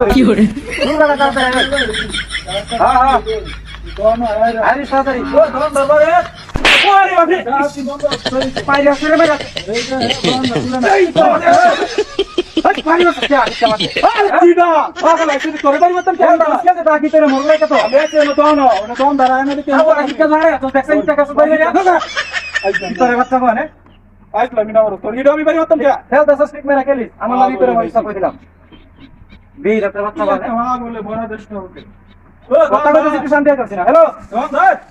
কি করে কথা কথা একটু শান্তি আছে না। হ্যালো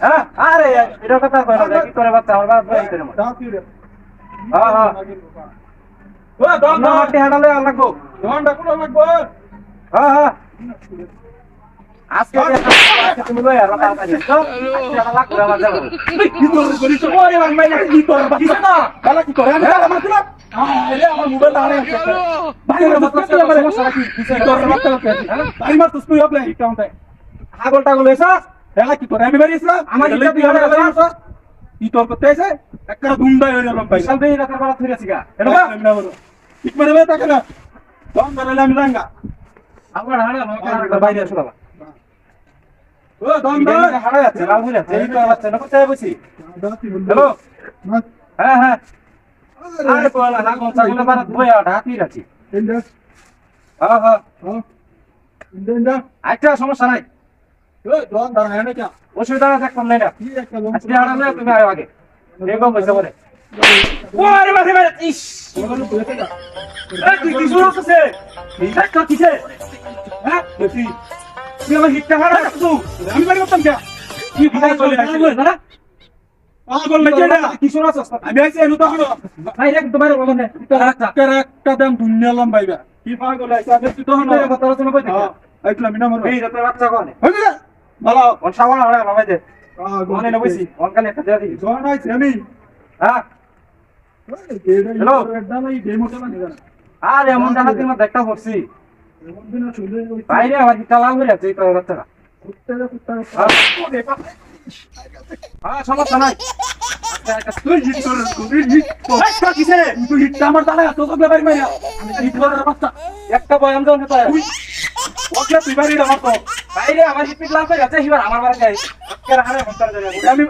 হ্যাঁ, আরে এটা কথা কয় না কি করে বাচ্চা আমার বাদ ভাই করে হ্যাঁ হ্যাঁ ও দম না মাটি হাঁটালে আর লাগবো দমটা কোন লাগবো হ্যাঁ হ্যাঁ আজকে তুমি লই আর তাড়াতাড়ি তো আজকে লাখ করে আমার যাবে কি করে করিস ওরে ভাই মাইলা কি করে বাকি না কালা কি করে আমি কালা মারছিলাম আরে আমার মোবাইল দাঁড়ায় আছে ভাই আমার মাথা কি আমার সমস্যা কি কি করে মারতে হবে হ্যাঁ ভাই মার তুই আপনি ইকাউন্টে আগল টাগল এসা এলা কি করে আমি বাড়ি ইসলাম আমার কি তুই হারা গেল কি তোর করতে আছে একটা দুন্ডা হয়ে গেল ভাই সাল দেই রাতের বেলা ফিরে আসিগা এটা আমি না বলো ঠিক মানে বেটা কেন দম ধরে আমি রাঙ্গা আমার হাড়া আমার বাইরে আসো বাবা ও দম ধরে হাড়া যাচ্ছে লাল হয়ে যাচ্ছে এই তো বাচ্চা না কোথায় বসি হ্যালো হ্যাঁ হ্যাঁ আরে বলা না কোন ছাগল বারাত বয়া ঢাকি রাখি হ্যাঁ হ্যাঁ ইন্ডা আচ্ছা সমস্যা নাই ওই দম ধরে এনে কি অসুবিধা দেখতাম না কি একটা লোক আজকে হাড়া তুমি আয় আগে দেখো পয়সা বলে ওরে বাবা বাবা ইস তুই কি শুরু করছিস এই একটা কিসে হ্যাঁ তুই তুই আমার হিটটা হারা রাখছো আমি বাড়ি করতাম কে কি বিদায় চলে আসলো না পাগল লাগে না কি শুরু করছিস আমি আইছি এনু তো হলো ভাই রে তোমার বলেন না একটা দাম দুনিয়া লম্বাইবা কি পাগল আইছে আমি তুই তো হলো কথা আলোচনা কই দেখ আইতলা মিনা মর এই রাতে বাচ্চা কোনে হই যা ভালো কোন সাওয়া হারা বাবা দে কোনে না বইছি কোন কালে একটা দেয়া দিই কোন আইছি আমি হ্যাঁ হ্যালো আরে এমন জানাতে মা দেখা পড়ছি বাইরে আমার কি কালাম হয়ে যাচ্ছে এই তো বাচ্চারা হ্যাঁ সমস্যা নাই তুই হিট কর তুই হিট আমার দাঁড়া তো সব ব্যাপারই মাইয়া আমি হিট করার বাচ্চা একটা বয়াম যাও না তাই ওকে তুই বাড়ি দাও তো বাইরে আমার হিট লাভ হয়ে যাচ্ছে এবার আমার বাড়ি যাই আজকে হারে মন্তার জায়গা আমি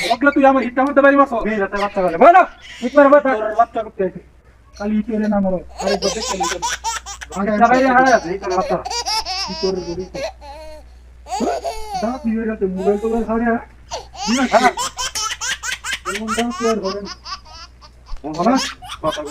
ওকে তুই আমার হিট আমার দাঁড়ি মারছো এই যাতে বাচ্চা বলে বলো হিট মার বাচ্চা করতে আছে খালি হিটের নাম হলো আরে বলতে চলে গেল আচ্ছা বাইরে হারে আছে হিট বাচ্চা কি করে বলি দাঁত নিয়ে গেছে মোবাইল তো সামনে হ্যাঁ এমন দাঁত কি আর বলেন কথা কথা